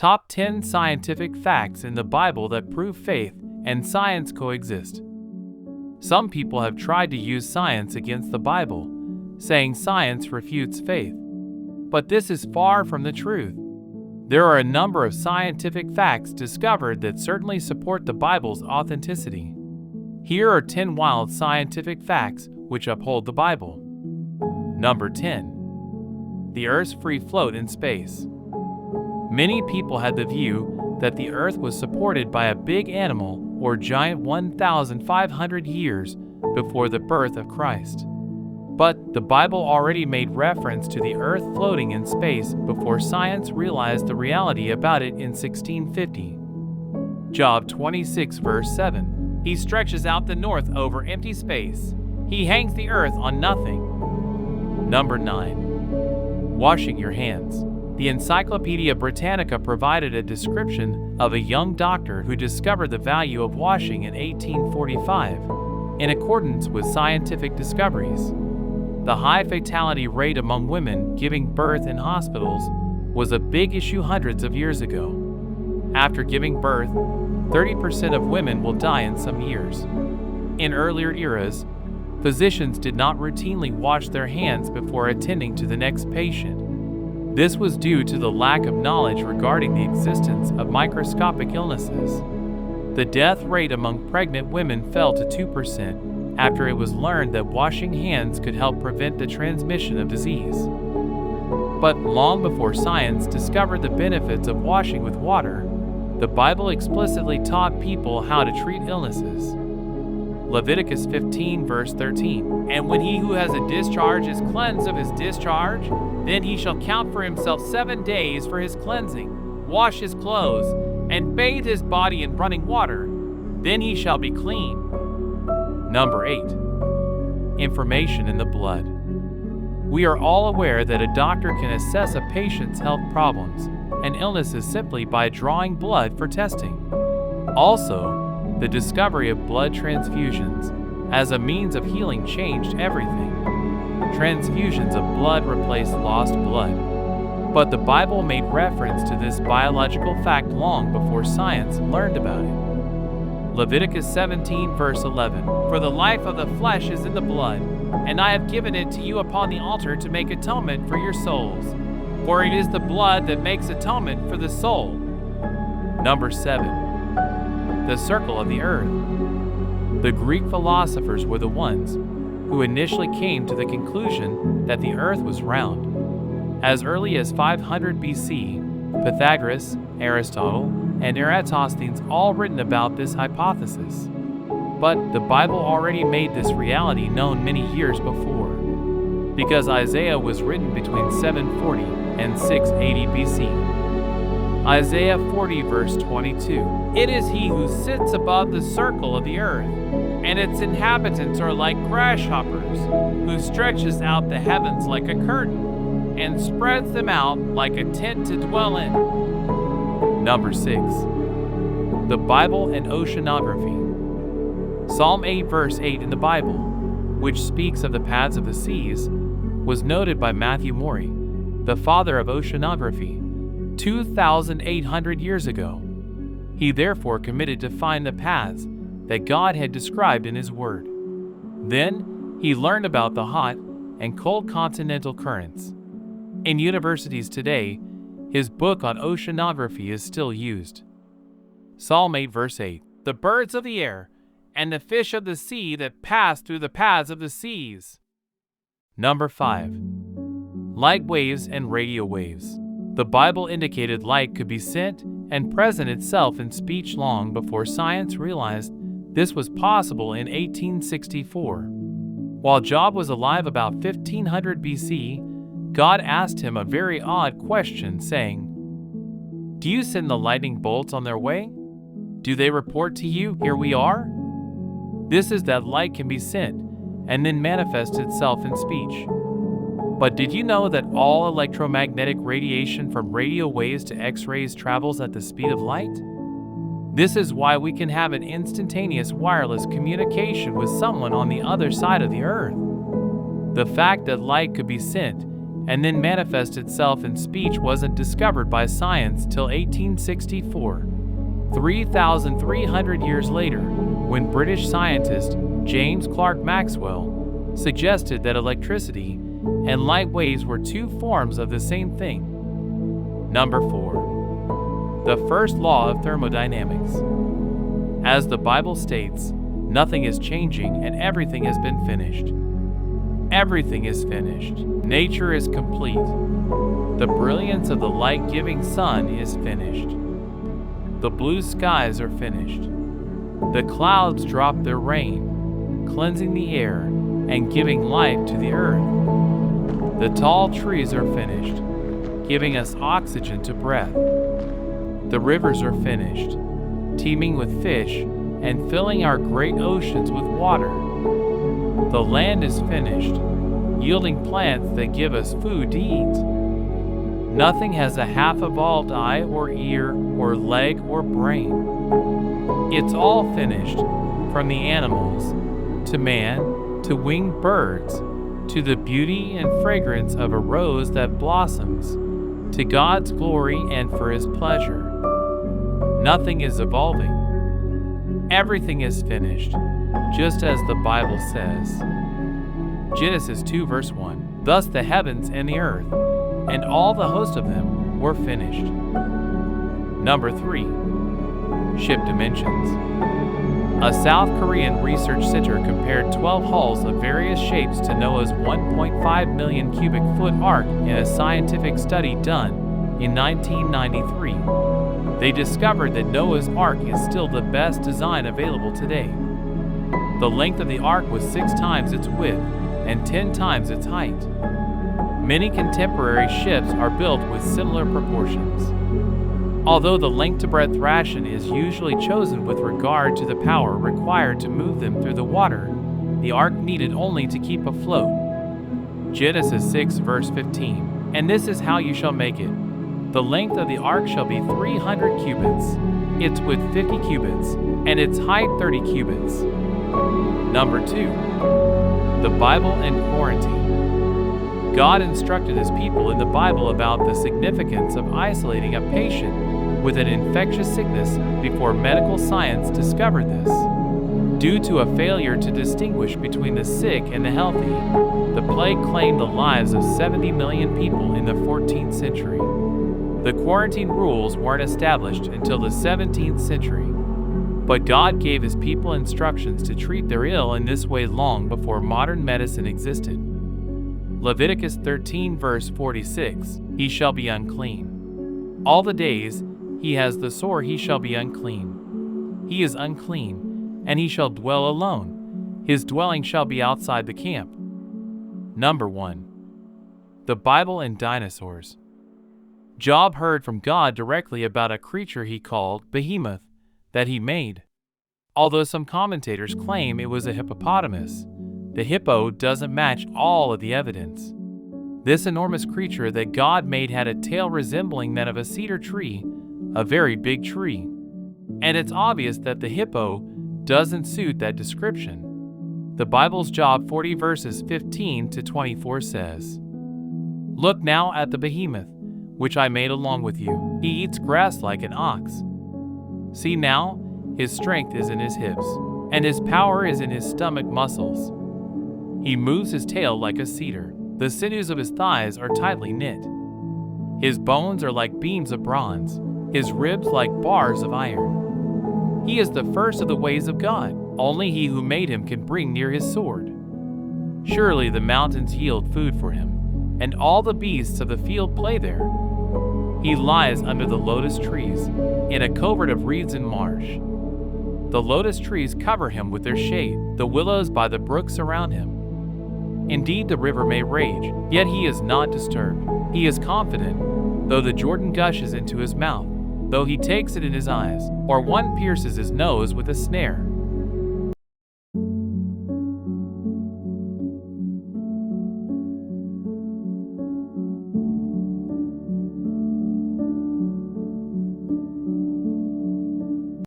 Top 10 scientific facts in the Bible that prove faith and science coexist. Some people have tried to use science against the Bible, saying science refutes faith. But this is far from the truth. There are a number of scientific facts discovered that certainly support the Bible's authenticity. Here are 10 wild scientific facts which uphold the Bible. Number 10. The Earth's free float in space. Many people had the view that the Earth was supported by a big animal or giant 1,500 years before the birth of Christ. But the Bible already made reference to the Earth floating in space before science realized the reality about it in 1650. Job 26 verse 7. He stretches out the north over empty space. He hangs the earth on nothing. Number 9. Washing your hands. The Encyclopedia Britannica provided a description of a young doctor who discovered the value of washing in 1845, in accordance with scientific discoveries. The high fatality rate among women giving birth in hospitals was a big issue hundreds of years ago. After giving birth, 30% of women will die in some years. In earlier eras, physicians did not routinely wash their hands before attending to the next patient. This was due to the lack of knowledge regarding the existence of microscopic illnesses. The death rate among pregnant women fell to 2% after it was learned that washing hands could help prevent the transmission of disease. But long before science discovered the benefits of washing with water, the Bible explicitly taught people how to treat illnesses. Leviticus 15 verse 13. And when he who has a discharge is cleansed of his discharge, then he shall count for himself 7 days for his cleansing, wash his clothes, and bathe his body in running water. Then he shall be clean. Number 8. Information in the blood. We are all aware that a doctor can assess a patient's health problems and illnesses simply by drawing blood for testing. Also, the discovery of blood transfusions as a means of healing changed everything. Transfusions of blood replaced lost blood. But the Bible made reference to this biological fact long before science learned about it. Leviticus 17 verse 11. For the life of the flesh is in the blood, and I have given it to you upon the altar to make atonement for your souls. For it is the blood that makes atonement for the soul. Number 7. The circle of the earth. The Greek philosophers were the ones who initially came to the conclusion that the earth was round. As early as 500 BC, Pythagoras, Aristotle, and Eratosthenes all written about this hypothesis. But the Bible already made this reality known many years before, because Isaiah was written between 740 and 680 BC. Isaiah 40 verse 22. It is he who sits above the circle of the earth, and its inhabitants are like grasshoppers, who stretches out the heavens like a curtain, and spreads them out like a tent to dwell in. Number 6. The Bible and Oceanography. Psalm 8 verse 8 in the Bible, which speaks of the paths of the seas, was noted by Matthew Maury, the father of oceanography, 2,800 years ago. He therefore committed to find the paths that God had described in His Word. Then he learned about the hot and cold continental currents. In universities today, his book on oceanography is still used. Psalm 8 verse 8. The birds of the air and the fish of the sea that pass through the paths of the seas. Number 5. Light waves and radio waves. The Bible indicated light could be sent and present itself in speech long before science realized this was possible in 1864. While Job was alive about 1500 BC, God asked him a very odd question, saying, "Do you send the lightning bolts on their way? Do they report to you, 'Here we are'?" This is that light can be sent and then manifest itself in speech. But did you know that all electromagnetic radiation from radio waves to X-rays travels at the speed of light? This is why we can have an instantaneous wireless communication with someone on the other side of the earth. The fact that light could be sent and then manifest itself in speech wasn't discovered by science till 1864. 3,300 years later, when British scientist James Clerk Maxwell suggested that electricity and light waves were two forms of the same thing. Number 4. The first law of thermodynamics. As the Bible states, nothing is changing and everything has been finished. Everything is finished. Nature is complete. The brilliance of the light-giving sun is finished. The blue skies are finished. The clouds drop their rain, cleansing the air and giving life to the earth. The tall trees are finished, giving us oxygen to breath. The rivers are finished, teeming with fish and filling our great oceans with water. The land is finished, yielding plants that give us food to eat. Nothing has a half-evolved eye or ear or leg or brain. It's all finished, from the animals, to man, to winged birds, to the beauty and fragrance of a rose that blossoms, to God's glory and for His pleasure. Nothing is evolving. Everything is finished, just as the Bible says. Genesis 2 verse 1. Thus the heavens and the earth, and all the host of them, were finished. Number 3. Ship dimensions. A South Korean research center compared 12 hulls of various shapes to Noah's 1.5 million cubic foot ark in a scientific study done in 1993. They discovered that Noah's ark is still the best design available today. The length of the ark was 6 times its width and 10 times its height. Many contemporary ships are built with similar proportions. Although the length-to-breadth ration is usually chosen with regard to the power required to move them through the water, the ark needed only to keep afloat. Genesis 6 verse 15. And this is how you shall make it. The length of the ark shall be 300 cubits, its width 50 cubits, and its height 30 cubits. Number 2. The Bible and quarantine. God instructed His people in the Bible about the significance of isolating a patient with an infectious sickness before medical science discovered this. Due to a failure to distinguish between the sick and the healthy, the plague claimed the lives of 70 million people in the 14th century. The quarantine rules weren't established until the 17th century, but God gave His people instructions to treat their ill in this way long before modern medicine existed. Leviticus 13 verse 46, He shall be unclean. All the days he has the sore he shall be unclean. He is unclean, and he shall dwell alone. His dwelling shall be outside the camp. Number 1. The Bible and dinosaurs. Job heard from God directly about a creature he called Behemoth that He made. Although some commentators claim it was a hippopotamus, the hippo doesn't match all of the evidence. This enormous creature that God made had a tail resembling that of a cedar tree, a very big tree. And it's obvious that the hippo doesn't suit that description. The Bible's Job 40 verses 15 to 24 says, Look now at the behemoth, which I made along with you. He eats grass like an ox. See now, his strength is in his hips, and his power is in his stomach muscles. He moves his tail like a cedar. The sinews of his thighs are tightly knit. His bones are like beams of bronze, his ribs like bars of iron. He is the first of the ways of God. Only He who made him can bring near his sword. Surely the mountains yield food for him, and all the beasts of the field play there. He lies under the lotus trees, in a covert of reeds and marsh. The lotus trees cover him with their shade, the willows by the brook surround him. Indeed, the river may rage, yet he is not disturbed. He is confident, though the Jordan gushes into his mouth, though he takes it in his eyes, or one pierces his nose with a snare.